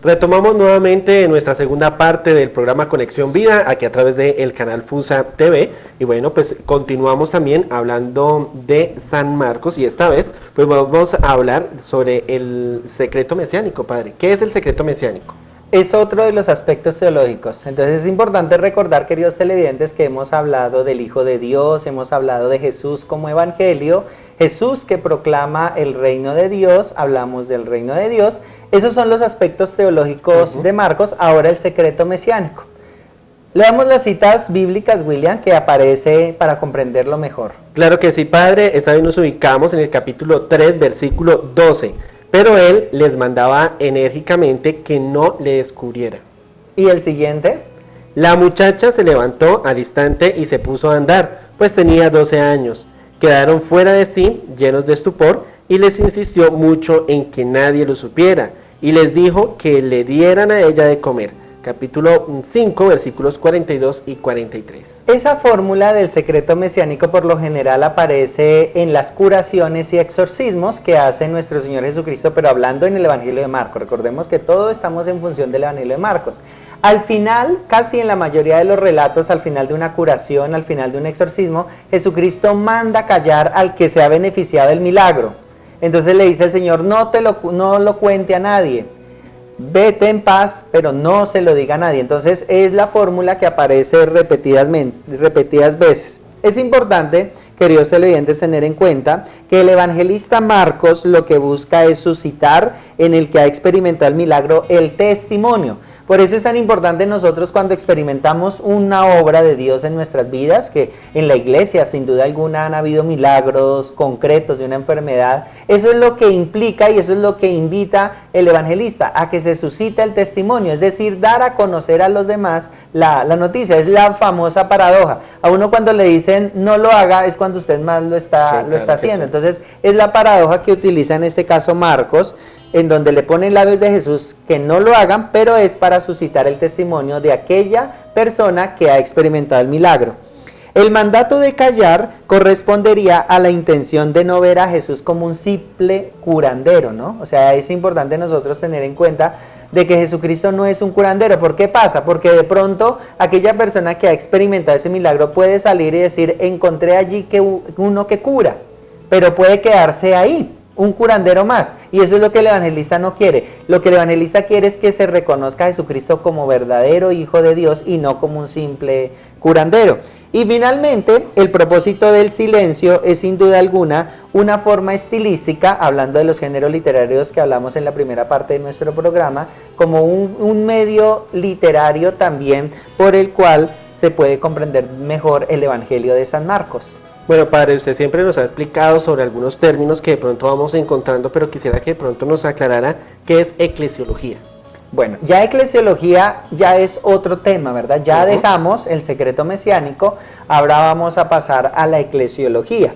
Retomamos nuevamente nuestra segunda parte del programa Conexión Vida, aquí a través del canal FUSA TV, y bueno, pues continuamos también hablando de San Marcos, y esta vez pues vamos a hablar sobre el secreto mesiánico, padre. ¿Qué es el secreto mesiánico? Es otro de los aspectos teológicos. Entonces es importante recordar, queridos televidentes, que hemos hablado del Hijo de Dios, hemos hablado de Jesús como evangelio, Jesús que proclama el reino de Dios, hablamos del reino de Dios. Esos son los aspectos teológicos de Marcos. Ahora el secreto mesiánico. Leamos las citas bíblicas, William, que aparece para comprenderlo mejor. Claro que sí, padre. Esta vez nos ubicamos en el capítulo 3, versículo 12. Pero él les mandaba enérgicamente que no le descubriera. ¿Y el siguiente? La muchacha se levantó al instante y se puso a andar, pues tenía 12 años. Quedaron fuera de sí, llenos de estupor, y les insistió mucho en que nadie lo supiera, y les dijo que le dieran a ella de comer. Capítulo 5, versículos 42 y 43. Esa fórmula del secreto mesiánico por lo general aparece en las curaciones y exorcismos que hace nuestro Señor Jesucristo, pero hablando en el Evangelio de Marcos. Recordemos que todos estamos en función del Evangelio de Marcos. Al final, casi en la mayoría de los relatos, al final de una curación, al final de un exorcismo, Jesucristo manda callar al que se ha beneficiado del milagro. Entonces le dice el Señor, no lo cuente a nadie. Vete en paz, pero no se lo diga a nadie. Entonces es la fórmula que aparece repetidas veces. Es importante, queridos televidentes, tener en cuenta que el evangelista Marcos lo que busca es suscitar en el que ha experimentado el milagro el testimonio. Por eso es tan importante nosotros cuando experimentamos una obra de Dios en nuestras vidas, que en la iglesia sin duda alguna han habido milagros concretos de una enfermedad. Eso es lo que implica y eso es lo que invita el evangelista, a que se suscite el testimonio, es decir, dar a conocer a los demás la noticia. Es la famosa paradoja. A uno cuando le dicen no lo haga es cuando usted más lo está haciendo. Sí. Entonces es la paradoja que utiliza en este caso Marcos, en donde le pone en labios de Jesús que no lo hagan, pero es para suscitar el testimonio de aquella persona que ha experimentado el milagro. El mandato de callar correspondería a la intención de no ver a Jesús como un simple curandero, ¿no? O sea, es importante nosotros tener en cuenta de que Jesucristo no es un curandero. ¿Por qué pasa? Porque de pronto aquella persona que ha experimentado ese milagro puede salir y decir, encontré allí uno que cura, pero puede quedarse ahí. Un curandero más, y eso es lo que el evangelista no quiere. Lo que el evangelista quiere es que se reconozca a Jesucristo como verdadero Hijo de Dios y no como un simple curandero. Y finalmente, el propósito del silencio es sin duda alguna una forma estilística, hablando de los géneros literarios que hablamos en la primera parte de nuestro programa, como un medio literario también por el cual se puede comprender mejor el Evangelio de San Marcos. Bueno, padre, usted siempre nos ha explicado sobre algunos términos que de pronto vamos encontrando, pero quisiera que de pronto nos aclarara qué es eclesiología. Bueno, ya eclesiología ya es otro tema, ¿verdad? Ya dejamos el secreto mesiánico, ahora vamos a pasar a la eclesiología.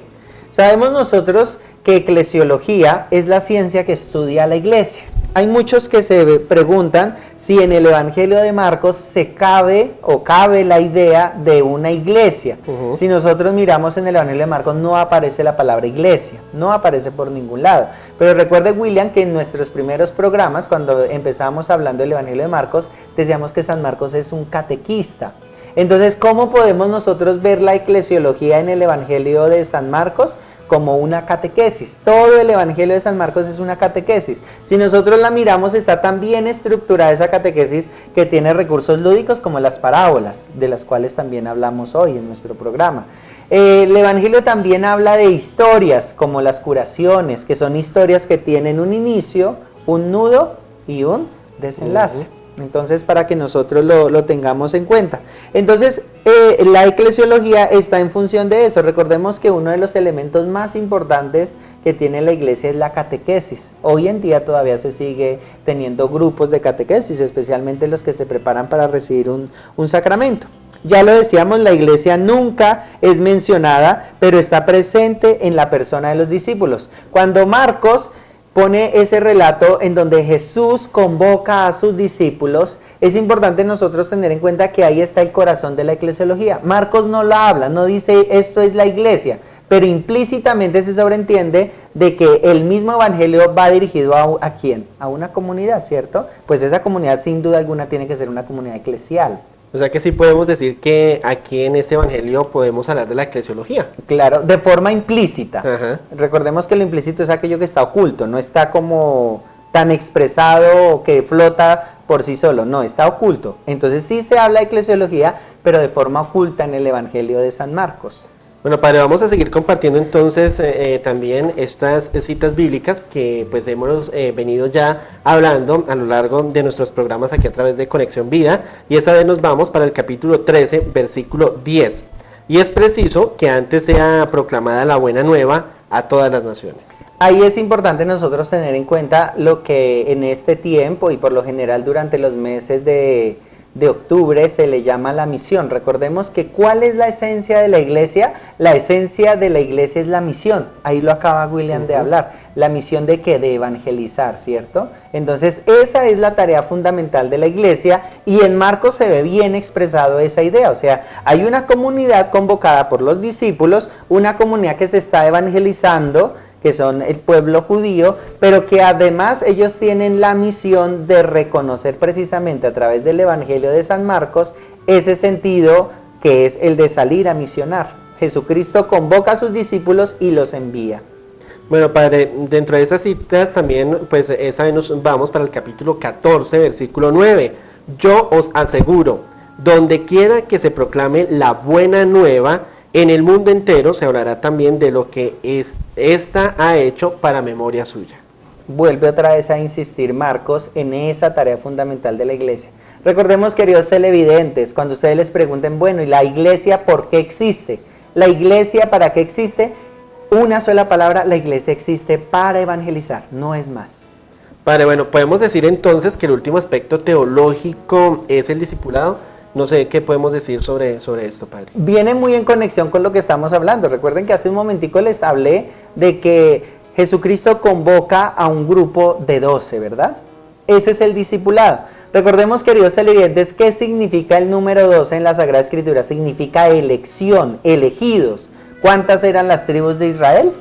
Sabemos nosotros que eclesiología es la ciencia que estudia la iglesia. Hay muchos que se preguntan si en el Evangelio de Marcos cabe la idea de una iglesia. Si nosotros miramos en el Evangelio de Marcos no aparece la palabra iglesia, no aparece por ningún lado. Pero recuerde, William, que en nuestros primeros programas, cuando empezamos hablando del Evangelio de Marcos, decíamos que San Marcos es un catequista. Entonces, ¿cómo podemos nosotros ver la eclesiología en el Evangelio de San Marcos? Como una catequesis. Todo el Evangelio de San Marcos es una catequesis. Si nosotros la miramos, está tan bien estructurada esa catequesis que tiene recursos lúdicos como las parábolas, de las cuales también hablamos hoy en nuestro programa. El Evangelio también habla de historias como las curaciones, que son historias que tienen un inicio, un nudo y un desenlace. Entonces, para que nosotros lo tengamos en cuenta. Entonces, la eclesiología está en función de eso. Recordemos que uno de los elementos más importantes que tiene la iglesia es la catequesis. Hoy en día todavía se sigue teniendo grupos de catequesis, especialmente los que se preparan para recibir un sacramento. Ya lo decíamos, la iglesia nunca es mencionada, pero está presente en la persona de los discípulos. Cuando Marcos pone ese relato en donde Jesús convoca a sus discípulos, es importante nosotros tener en cuenta que ahí está el corazón de la eclesiología. Marcos no la habla, no dice esto es la iglesia, pero implícitamente se sobreentiende de que el mismo evangelio va dirigido ¿a quién? A una comunidad, ¿cierto? Pues esa comunidad sin duda alguna tiene que ser una comunidad eclesial. O sea que sí podemos decir que aquí en este evangelio podemos hablar de la eclesiología. Claro, de forma implícita. Ajá. Recordemos que lo implícito es aquello que está oculto, no está como tan expresado o que flota por sí solo, no, está oculto. Entonces sí se habla de eclesiología, pero de forma oculta en el evangelio de San Marcos. Bueno, padre, vamos a seguir compartiendo entonces también estas citas bíblicas que pues hemos venido ya hablando a lo largo de nuestros programas aquí a través de Conexión Vida, y esta vez nos vamos para el capítulo 13, versículo 10. Y es preciso que antes sea proclamada la buena nueva a todas las naciones. Ahí es importante nosotros tener en cuenta lo que en este tiempo y por lo general durante los meses de octubre se le llama la misión. Recordemos que ¿cuál es la esencia de la iglesia? La esencia de la iglesia es la misión. Ahí lo acaba William de hablar. La misión de ¿qué? De evangelizar, ¿cierto? Entonces esa es la tarea fundamental de la iglesia y en Marcos se ve bien expresado esa idea. O sea, hay una comunidad convocada por los discípulos, una comunidad que se está evangelizando, que son el pueblo judío, pero que además ellos tienen la misión de reconocer precisamente a través del Evangelio de San Marcos ese sentido que es el de salir a misionar. Jesucristo convoca a sus discípulos y los envía. Bueno, padre, dentro de estas citas también, pues esta vez nos vamos para el capítulo 14, versículo 9. Yo os aseguro, donde quiera que se proclame la buena nueva, en el mundo entero se hablará también de lo que esta ha hecho para memoria suya. Vuelve otra vez a insistir Marcos en esa tarea fundamental de la iglesia. Recordemos, queridos televidentes, cuando ustedes les pregunten, bueno, ¿y la iglesia por qué existe? ¿La iglesia para qué existe? Una sola palabra, la iglesia existe para evangelizar, no es más. Padre, bueno, podemos decir entonces que el último aspecto teológico es el discipulado. No sé qué podemos decir sobre esto, padre. Viene muy en conexión con lo que estamos hablando. Recuerden que hace un momentico les hablé de que Jesucristo convoca a un grupo de 12, ¿verdad? Ese es el discipulado. Recordemos, queridos televidentes, ¿qué significa el número 12 en la Sagrada Escritura? Significa elección, elegidos. ¿Cuántas eran las tribus de Israel?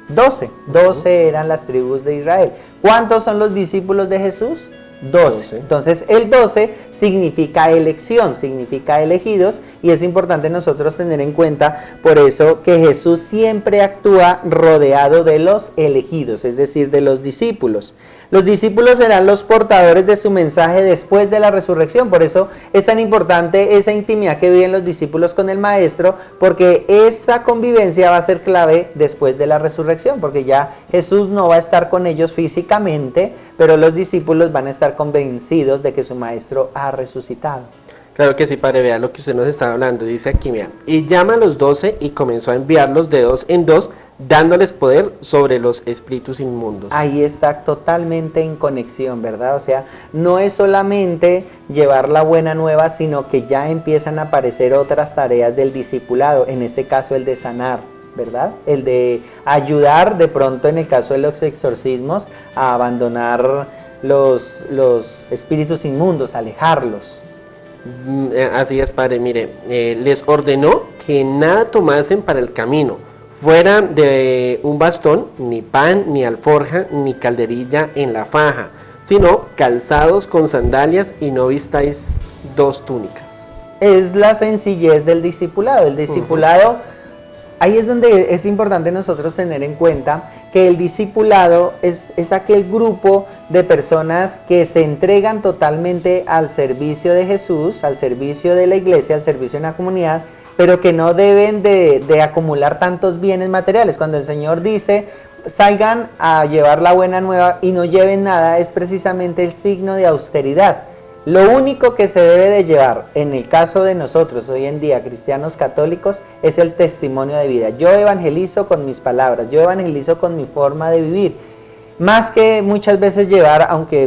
12. 12 eran las tribus de Israel. ¿Cuántos son los discípulos de Jesús? 12. Entonces el 12 significa elección, significa elegidos, y es importante nosotros tener en cuenta por eso que Jesús siempre actúa rodeado de los elegidos, es decir, de los discípulos. Los discípulos serán los portadores de su mensaje después de la resurrección, por eso es tan importante esa intimidad que viven los discípulos con el Maestro, porque esa convivencia va a ser clave después de la resurrección, porque ya Jesús no va a estar con ellos físicamente, pero los discípulos van a estar convencidos de que su Maestro ha resucitado. Claro que sí, padre, vea lo que usted nos está hablando. Dice aquí, mira, y llama a los 12 y comenzó a enviarlos de 2 en 2, dándoles poder sobre los espíritus inmundos. Ahí está totalmente en conexión, ¿verdad? O sea, no es solamente llevar la buena nueva, sino que ya empiezan a aparecer otras tareas del discipulado, en este caso el de sanar, ¿verdad? El de ayudar de pronto en el caso de los exorcismos a abandonar los espíritus inmundos, alejarlos. Así es, padre, mire, les ordenó que nada tomasen para el camino, fuera de un bastón, ni pan, ni alforja, ni calderilla en la faja, sino calzados con sandalias y no vistáis 2 túnicas. Es la sencillez del discipulado. El discipulado, ahí es donde es importante nosotros tener en cuenta que el discipulado es aquel grupo de personas que se entregan totalmente al servicio de Jesús, al servicio de la iglesia, al servicio de una comunidad, pero que no deben de acumular tantos bienes materiales. Cuando el Señor dice, salgan a llevar la buena nueva y no lleven nada, es precisamente el signo de austeridad. Lo único que se debe de llevar, en el caso de nosotros hoy en día, cristianos católicos, es el testimonio de vida. Yo evangelizo con mis palabras, yo evangelizo con mi forma de vivir. Más que muchas veces llevar, aunque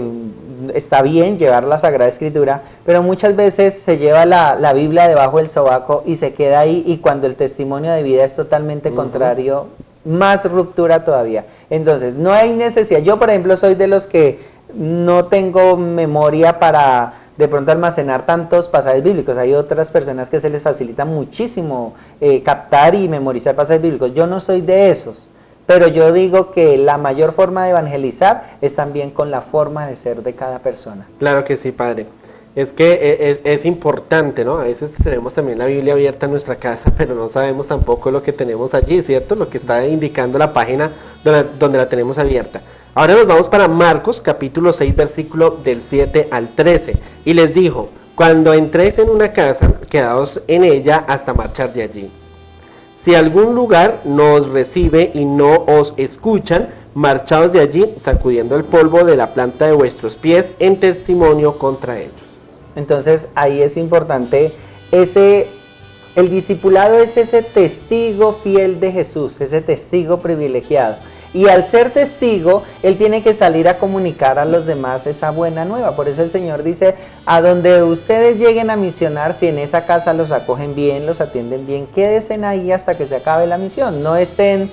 está bien llevar la Sagrada Escritura, pero muchas veces se lleva la Biblia debajo del sobaco y se queda ahí, y cuando el testimonio de vida es totalmente contrario, más ruptura todavía. Entonces, no hay necesidad. Yo, por ejemplo, soy de los que no tengo memoria para de pronto almacenar tantos pasajes bíblicos. Hay otras personas que se les facilita muchísimo captar y memorizar pasajes bíblicos. Yo no soy de esos, pero yo digo que la mayor forma de evangelizar es también con la forma de ser de cada persona. Claro que sí, padre. Es que es importante, ¿no? A veces tenemos también la Biblia abierta en nuestra casa, pero no sabemos tampoco lo que tenemos allí, ¿cierto? Lo que está indicando la página donde la tenemos abierta. Ahora nos vamos para Marcos, capítulo 6, versículo del 7 al 13. Y les dijo, cuando entréis en una casa, quedaos en ella hasta marchar de allí. Si algún lugar no os recibe y no os escuchan, marchaos de allí, sacudiendo el polvo de la planta de vuestros pies en testimonio contra ellos. Entonces ahí es importante, el discipulado es ese testigo fiel de Jesús, ese testigo privilegiado. Y al ser testigo, él tiene que salir a comunicar a los demás esa buena nueva. Por eso el Señor dice, a donde ustedes lleguen a misionar, si en esa casa los acogen bien, los atienden bien, quédense ahí hasta que se acabe la misión. No estén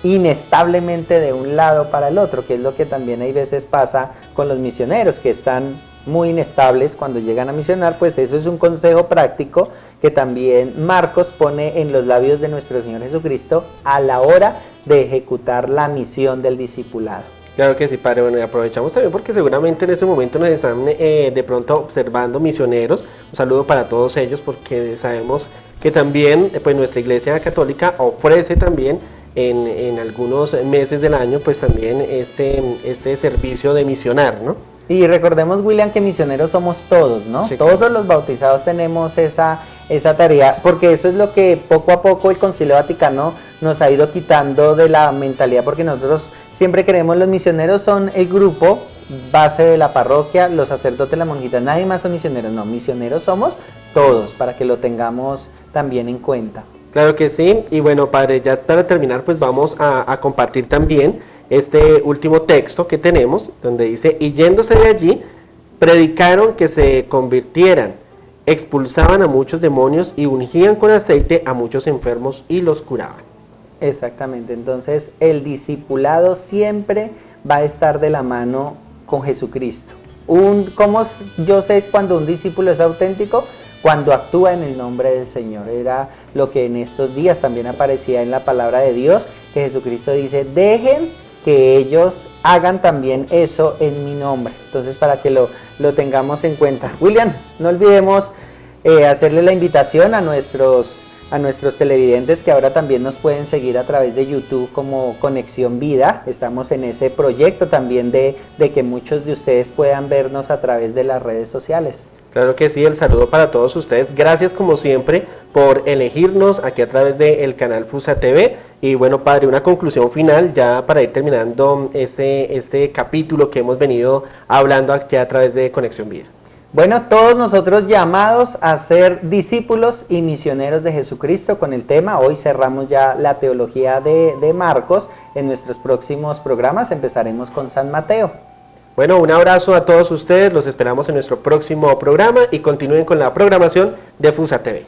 inestablemente de un lado para el otro, que es lo que también hay veces pasa con los misioneros, que están muy inestables cuando llegan a misionar. Pues eso es un consejo práctico que también Marcos pone en los labios de nuestro Señor Jesucristo a la hora de ejecutar la misión del discipulado. Claro que sí, padre. Bueno, y aprovechamos también porque seguramente en ese momento nos están de pronto observando misioneros. Un saludo para todos ellos porque sabemos que también pues nuestra Iglesia Católica ofrece también en algunos meses del año pues también este servicio de misionar, ¿no? Y recordemos, William, que misioneros somos todos, ¿no? Sí, todos claro. los bautizados tenemos esa tarea, porque eso es lo que poco a poco el Concilio Vaticano nos ha ido quitando de la mentalidad, porque nosotros siempre creemos los misioneros son el grupo base de la parroquia, los sacerdotes, las monjitas, nadie más son misioneros. No, misioneros somos todos, para que lo tengamos también en cuenta. Claro que sí, y bueno, padre, ya para terminar pues vamos a compartir también este último texto que tenemos, donde dice, y yéndose de allí, predicaron que se convirtieran, expulsaban a muchos demonios y ungían con aceite a muchos enfermos y los curaban. Exactamente, entonces el discipulado siempre va a estar de la mano con Jesucristo. ¿Cómo yo sé cuando un discípulo es auténtico? Cuando actúa en el nombre del Señor. Era lo que en estos días también aparecía en la palabra de Dios, que Jesucristo dice, dejen que ellos hagan también eso en mi nombre. Entonces, para que lo tengamos en cuenta. William, no olvidemos hacerle la invitación a nuestros televidentes que ahora también nos pueden seguir a través de YouTube como Conexión Vida. Estamos en ese proyecto también de que muchos de ustedes puedan vernos a través de las redes sociales. Claro que sí, el saludo para todos ustedes. Gracias como siempre por elegirnos aquí a través del canal FUSA TV. Y bueno, padre, una conclusión final ya para ir terminando este capítulo que hemos venido hablando aquí a través de Conexión Vida. Bueno, todos nosotros llamados a ser discípulos y misioneros de Jesucristo con el tema. Hoy cerramos ya la teología de Marcos. En nuestros próximos programas empezaremos con San Mateo. Bueno, un abrazo a todos ustedes, los esperamos en nuestro próximo programa y continúen con la programación de FUSA TV.